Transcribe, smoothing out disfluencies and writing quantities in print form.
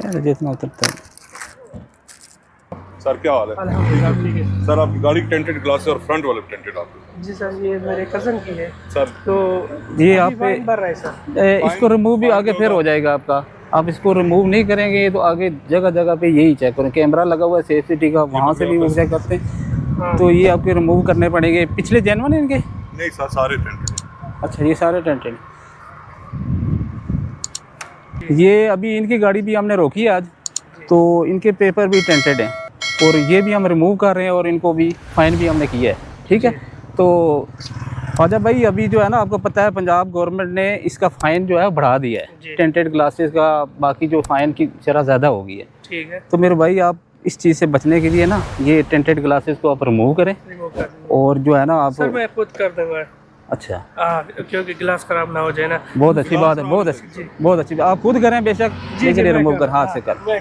चलो जितना उतरता है। सर क्या हाल है? अल्हम्दुलिल्लाह ठीक है। सर आपकी गाड़ी टेंटेड ग्लास है और फ्रंट वाले टेंटेड आपके। जी सर, ये मेरे कज़न की है। सर तो ये अभी आप पे फाइन भर रहा है सर। इसको रिमूव भी आगे फिर हो जाएगा आपका। आप इसको रिमूव नहीं करेंगे तो आगे जगह जगह पे यही चेक करें, कैमरा लगा हुआ है सेफ्टी का, वहाँ से भी वो चेक करते हैं। हाँ। तो ये आपके रिमूव करने पड़ेंगे। पिछले जेनवन है इनके? नहीं सर सारे टेंटेड। अच्छा, ये सारे टेंटेड। ये अभी इनकी गाड़ी भी हमने रोकी है आज, तो इनके पेपर भी टेंटेड हैं और ये भी हम रिमूव कर रहे हैं और इनको भी फाइन भी हमने किया है। ठीक है, तो ख्वाजा भाई अभी जो है ना, आपको पता है पंजाब गवर्नमेंट ने इसका फ़ाइन जो है बढ़ा दिया है टेंटेड ग्लासेस का। बाकी जो फ़ाइन की शरह ज़्यादा हो गई है। ठीक है, तो मेरे भाई आप इस चीज़ से बचने के लिए ना ये टेंटेड ग्लासेस को आप रिमूव करें रिमूव कर दूंगा। और जो है ना आप। सर मैं खुद कर दूंगा। अच्छा, क्योंकि गिलास खराब ना हो जाए ना। बहुत अच्छी बात है, बहुत अच्छी बात। आप खुद करें बेशक, लेकिन मैं रिमूव कर- कर हाथ से हाँ, कर। मैं